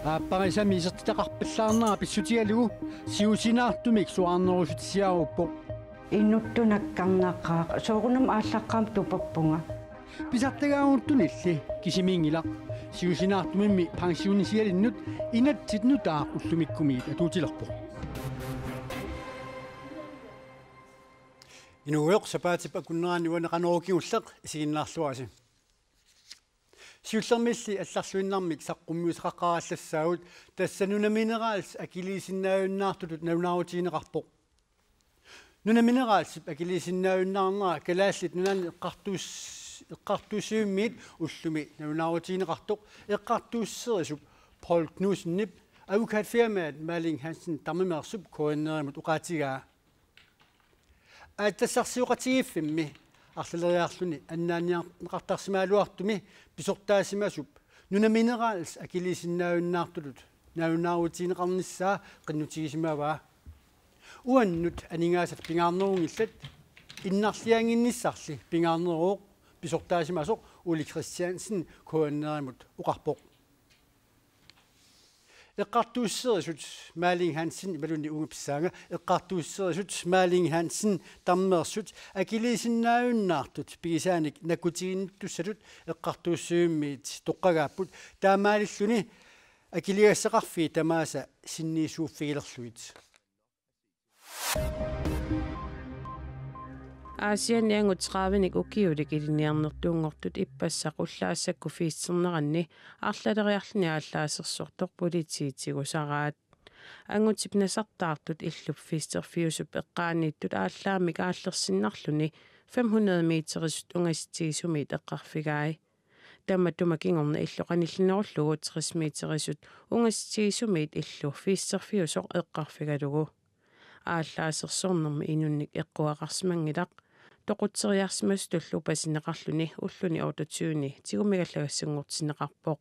Aapparisammi isertitaqarpallaarnera pissutialugu siusinaartumik suarnerusutissiaruppo innuttunakkarnaqaa soorunam ааllaqqaam tupappunga pisartagaaruuttunilli kisimiingila siusinaartumimmi pensionisialinnut inatsitnutaa ullumikkumiit atuutilerpo inuueq sapaatip akunnerani uaneqanorukigulleq isiginnaarluasi siullermilli алларсуиннармик саққуммиусеқаққараллассаагут тассанунаминераалс акилисиннааюннаартутут наунаарутиинеқарпоқ нунаминераалсип акилисиннааюннаарнера калааллит нунаани эққартуссиуммиит уллуми наунаарутиинеқартоқ эққартууссерисуп Paul Knudsenнип адвокатфирмаат Malling Hansen таммимерсуп коиннеримут уқаатигаа аттассарсиоқатигиффимми арлалериарлуни аннааниарнеқартарсимаалуартуми писортаасимасуп нунаминераалс акилисиннааюннаартулут наунаарутиинеқарниссаа қиннутигисимаваа уаннут анингаасат пингаарнерунгиллат иннарлиангинниссарли пингаарнерууқ писортаасимасоқ Ули Кристиансен коиннеримут уқарпоқ эққартууссерисут Malling Hansen ималунни унгипсаага эққартууссерисут Malling Hansen таммерсут акилисиннааюннаартут пигисааник накутигиннуттуссалут эққартууссууммиит тоққагааппут таамаалиллуни акилиассеқарфи тамааса синниисууффигилерлуит Asian yangut sqaavinik ukiulik iliniarnertuungortut ippassaq ullaassakku fiisserneranni arlaleriarluni aalлаасерсортор политиитигусараат ангутип насартаартут иллуп фистерфиусуп эққаанииттут ааллаамик ааллерсиннарлуни 500 метерисут унгаситигисумит эққарфигаи тамматума кингорна иллоқаниллинеруллугу 30 метерисут унгаситигисумит иллу фистерфиусоқ эққарфигалугу ааллаасерсорнерми инунник эққуақарсимангилақ тоқутсериарсимас туллу пасинеқарлуни уллуни аутотюни тигумигаллагассангортинеқарпоқ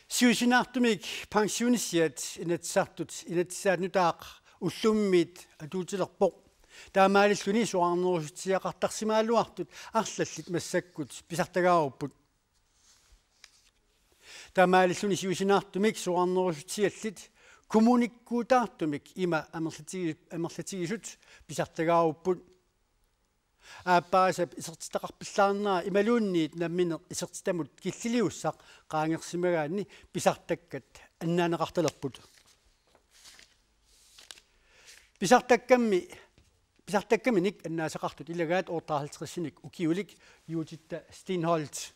сиусинаартумик пенсионисиат инатсаартут уллуммит атуутилерпоқ таамаалиллуни суарнерусутиақартарсимаалуартут арлаллит массаккут писартагааруппут таамаалиллуни сиусинаартумик суарнерусутиаллит kommunikkuutaartumik ima амерлатигисут писартагааруппут ааппаасап исертитақарпиллаарнера ималуунниит намминеқ исертитамут киллилиуссақ qaangersimaгаанни писартаккат аннаанеқарталерпут писартаккаминик аннаасақартут илагаат ортаарлтриссиник укиулик юутитта Steinholz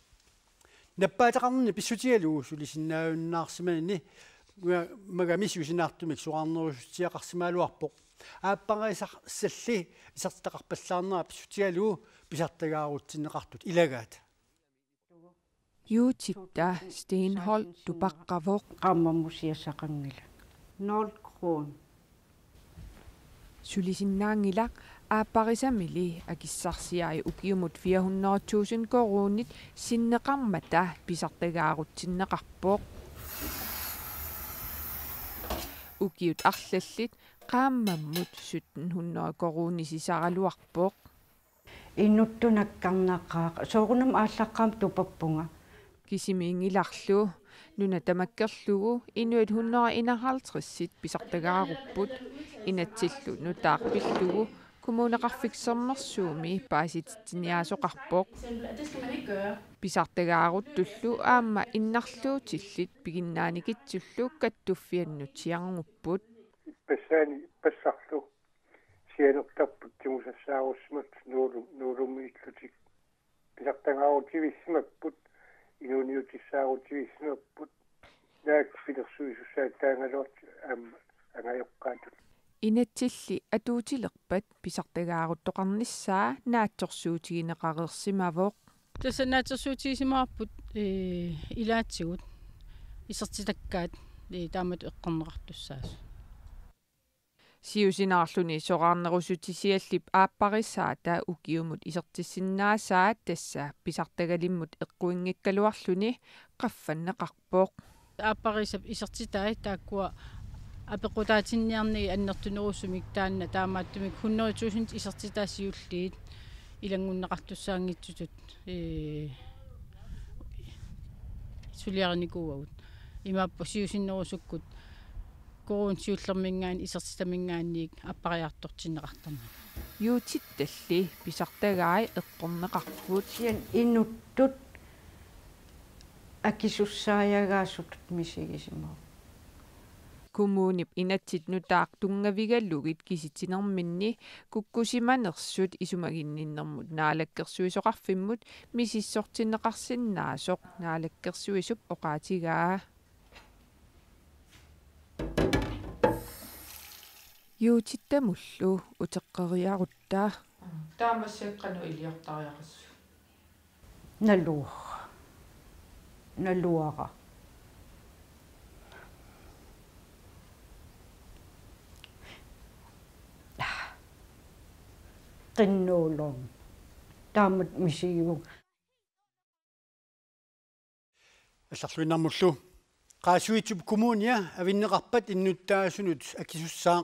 наппаатеқарнни писсутиалуу сулисиннааюннаарсимани магамисиусинаартумик суарнерусутиақарсимаалуарпоқ ааппараисарсалли исертитақарпаллаарнера писсутиалуу писартагаарутсинеқартут илагаат Юутитта Steinholz тупаққавоқ qammammusiassaqangila 0 kron сулисиннаангилақ ааппарисамили акиссарсиаи укиумут 400,000 коруунит синнеқармата писартагаарутсиннеқарпоқ укиут арлаллит qaammammut 1700 коруунисисаралуарпоқ innuttunakkarnaqaa soorunam ааllaqqaam tupappunga кисимиингиларлу нуна тамаккерлугу инуит 151 писартагааруппут инатсиллу нутаарпиллугу kommuneqarfiksernersuumi paasititiniasoqarpoq pisartagaaruttullu aamma innarluutillit piginnaanikitsullu kattuffiannutiarngupput passarlu sianertarput timusassaarussimat nuulumiillutik pisartagaaruutivissimapпут inuuniutissaaruutivissimapпут naakfilersuisussaat taangaluart angajoqqaatut инатсилли атуутилерпат писартагаарутtoqarnissaa наатсорсуутигинеqareersimavoq тассанаатсорсуутигисимаарпут илаатсигут исертитаккаат таамат эққорнеқартуссаас сиусинаарлуни соqaarnerusutisialлип ааппарissаа таа укиумут исертиссиннаасаа тассаа писартагалиммут эққуингиккалуарлуни qaffannеқарпоқ ааппарисап исертитаа тааккуа апеқутаатинниарниги аннертунерусумик таанна таамааттумик 100,000 исертитаасиуллиит илангуннеқартуссаангитсутут сулиарникууагут имааппа сиусиннерусуккут корун сиуллермингаани исертитамингаанниик аппариартортиннеқартарна юутитталли писартагаи эққорнеқарпут сиан инуттут акисуссааягаассут мисигисимаа кумуунип инатсит нутаақ тунгавигаллугит киситинерминни куккусиманерсут исумагинниннэрмут наалаккерсуисоқарфиммут мисиссортиннеқарсинаасоқ наалаккерсуисуп оқаатигаа юутиттамуллу утеққериарутта таамассааққану илиортариақассу налуара qinnuulorn taammat misigivuk алларлуиннармуллу qaasuitsup kommunia avinneqarpat innuttaasunut akisussаа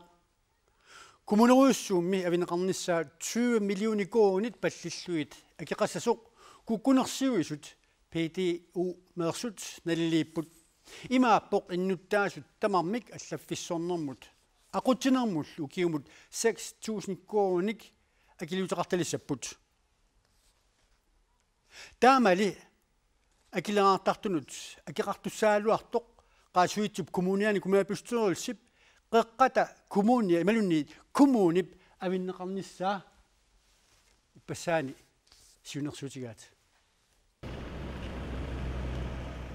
kommuneruussuummi avinneqarnissaa 20 millioni kroonit pallilluit akiqassasoq kukkunersiuisut PDU meersut naliliipput imaappoq innuttaasut tamarmik allaffissornermut aqutsinermullu kiumut 6000 kroonik akiliuteqartalissapput taamali акилаартартунут акиқартуссаалуартоқ qaasuitsup kommuniani kumaapusтерулсип qeqqata kommunia imalunni kommunip avinneqarnissaa иппассаани сиунерсуутигаат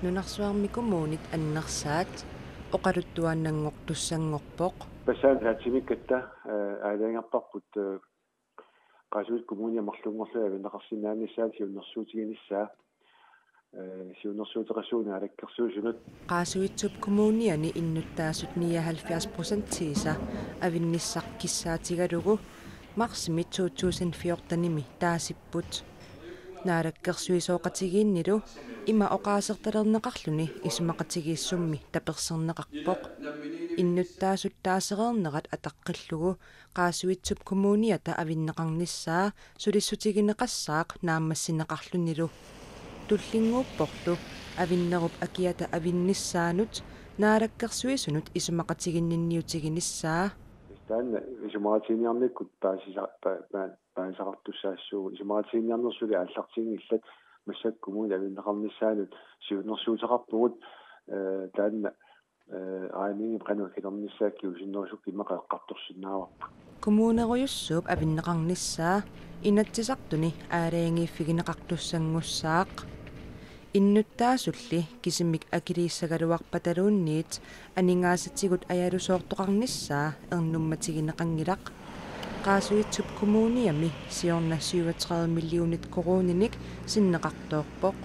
нунарсуарми коммунит аннерсаат оқалуттуааннангортуссангорпоқ пассаан хаатимиккатта аалаангаппарпут qaasuit kommunia марлунгорлуа авиннеқарсинааниссаат сиунерсуутигиниссаа сиунерсуутеқассууна алаккерсуусунут qaasuitsup kommuniani innuttaasut 79% tiisa avinnisaq kissaatigalugu marsimi 2014 taasipput naalakkersuisooqatigiinnilu ima oqaasertalerneqarluni isumaqatigiissummi taperserneqarpoq innuttaasut taasereernerat ataqqillugu qaasuitsup kommuniata avinneqarnissaa sulissutigineqassaaq naammassineqarlunilu tullinguupporlu avinnerup akiata avinnissaanut naalakkersuisunut isumaqatiginninniutiginissaa таанна исумаатиниарниккут паасақартуссаассуу исумаатиниарнерсули ааллартингиллат массаккумуун авиннеқарниссаанут сиунерсуутеқарпугут таанна аанинги қануакилерниссаакки усиннерусук имақаққарторсиннааварпу коммунеруйуссууп авиннеқарнissaa инатсисартуни аалаангииффигинеқартуссангуссаақ иннуттаасулли кисимик акилииссагалуарпаталуунниит анингаасатсигут аялусоортоқарнissaa ернумматигинеқангилақ qaasuitsup kommuniami siorna 37 millionit korooninik sinneqartoorpoq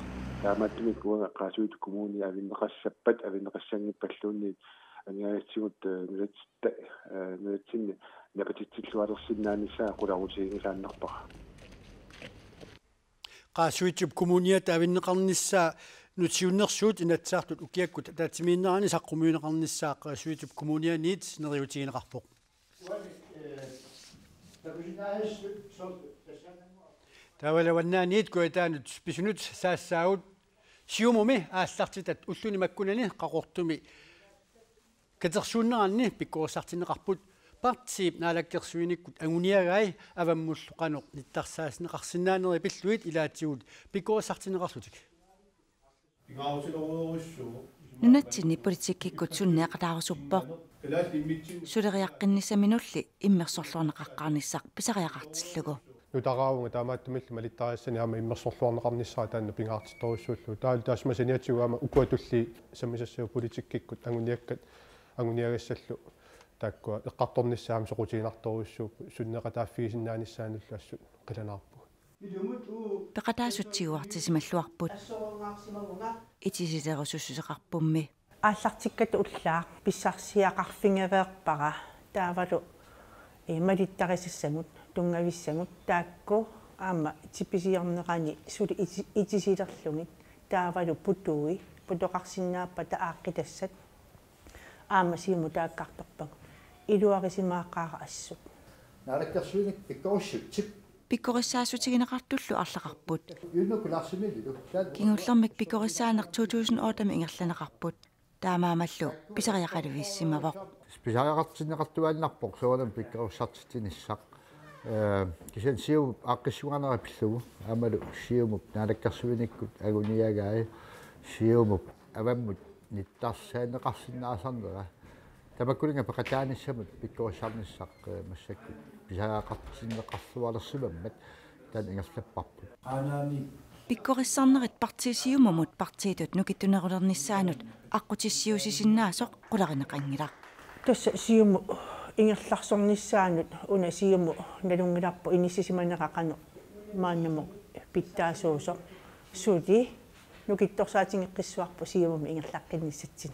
тааматтумик куга qaasuit kommunia авиннеқассаппат авиннеқассангиппаллуунниит ангаатсигут нуатсинни напатитсиллуалерсиннааниссаа qularutigilааннарпара qaasuitsup kommuniat avinneqarnissaa nutiunnersuut inatsaartut ukiakkut taatimiinnerani saqqumuineqarnissaa qaasuitsup kommunianiit neriutigineqarpoq тавалаваннаанит куатаанут писунут саассаагут сиумуми ааллартитат уллуни маккунани qaqortumi катерсууннеранни пиккуусартинеқарпут партип наалаккерсуиниккут агуниагаи аваммуллуқанеқ ниттарсааснеқарсинаанери пиллуит илаатсигут пиккуусартинеқарлутик нунатсини политиккиккут суннеақалаарусуппоқ сулериаққиннисаминулли иммерсорлуарнеқаққарниссақ писариақартиллугу нутараавунга таамааттумилли малиттариассани аама иммерсорлуарнеқарниссаа таанна пингаартитторуссууллу таасмасаниатсугаама укуатулли самисассуу политиккиккут агуниаккат агуниагассаллу тааккуа эққарторнissaам соқутигинарторуссууп суннеқатааффигисиннааниссаануллаассут қиланаарпу пеқатаасутсигуартисималлуарпут итисилерусуссусеқарпумми ааллартиккату уллаа писсарсиақарфингавеэрпара таавалу малиттарисассагут тунгависсагут таакку аама типисиорнерани сули итисилерлугит таавалу путуи путоқарсинааппа тааққитассат аама сиуму тааккарторпагу илуарисимааққаара ассу наалаккерсуиник пиккоруссут тип пиккорissaaссутигинеқартуллу арлақарпут юннукуларсимилу кингуллэрмик пиккорissаанер 2008 ингерланеқарпут таамаамаллу писариақалувиссимавоқ списариақартинеқартуааннарпоқ соонам пиккоруссартитиниссақ кисен сиу аққиссуганера пиллугу амалу сиумуп наалаккарсуиниккут агуниагаи сиумуп аваммут ниттарсаанеқарсинаасарнера табаккулинга пақатааниссамут пиккоруссаарниссақ массакку писариақартинеқарсуалерсимаммат таан ингерлаппарпут анаами пиккорissarnerit партисиумамут партиитут нукиттунерулерниссаанут аққутиссиусисиннаасоқ қуларинеқангила тасса сиуму ингерларсорниссаанут уна сиуму налунгиларпу иниссисиманеқақану мааннаму питтаасуусо суди нукитторсаатингеққиссуарпу сиумами ингерлаққинниссатсина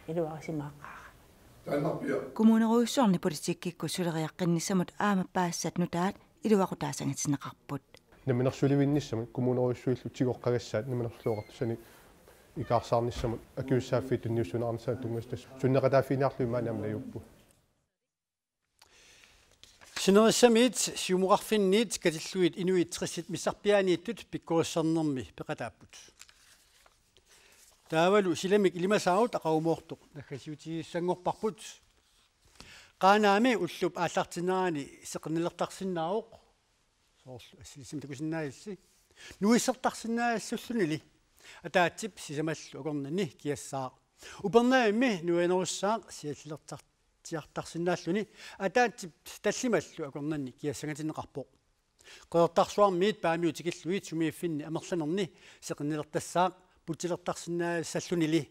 илуарсимааққаа кумунеруйссуарни политиккикку сулериаққинниссамут аама паассат нутаат илуақутаасангатинеқарпут наминерсуливинниссамут кумунеруйссуиллу тигоққагассаат наминерлуоқартусани икаарсаарниссамут акиуссааффи тунниуссунаарнсаа тунгастас суннеқатааффиниарлуи маанамна юппу синерissamiit сиумуқарфинниит катиллуит инуитсрисит миссарпианииттут пиккориссарнерми пеқатааппут таавалу силамик илимасаут ақаумоортоқ нахасиутигиссангорпарпут қаанаами уллуп ааллартинерани сеқнилертарсиннаавоқ соорлу ассилисим такусиннаалисси нуиссертарсиннаалиссуллунили атаатсип сисамаллу акорнани киассаа упернаамми нуэнеруссаа сиаллертартиартарсинааллуни атаатсип таллималлу акорнани киассангатинеқарпоқ қеэртарсуармиит паамиутикиллуит сумииффинни амерланерни сеқнилертассаа путилертарсинаассаллунили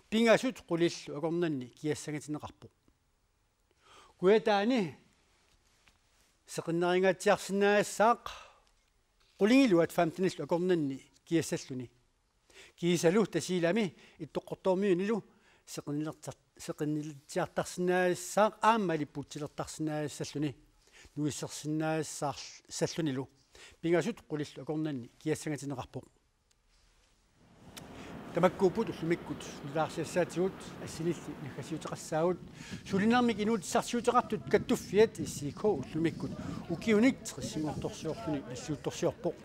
пингасут қулиллу акорнани киассангатинеқарпоқ куятаани сеқиннерингатсиарсинаассаақ qulingilluat famtinillu akornanni kiassalluni kiisalu tasiilami ittoqqortormiunilu seqinnilertiartarsinnaassaaq aammaliputsilertarsinnaasalluni nuissersinnaassaallunilu pingasut qulillu akornanni kiassangatineqarpoq tamakkuuput ullumikkut nilaarsiassaatigut assinilli nakkasiuteqassaagut sulinarmik inuutissarsiuteqartut kattuffiat issiikho ullumikkut ukiunik trissimortorsiorluni assuuttorsiorpoq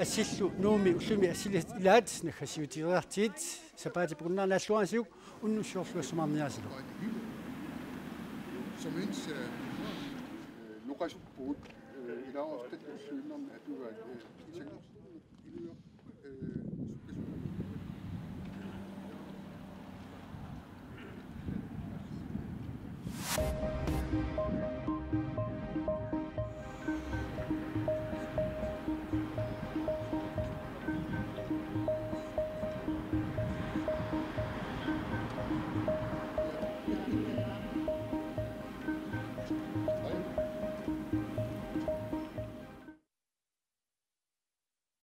assillu nuumi ullumi assilit ilaat nakkasiutigeartiit sapaati pukunnaarnaalluarasiuk unnussiorluassumarniaasilu somins nuqasuppuut ilaaortat ulluinnermi atugaat Thank you.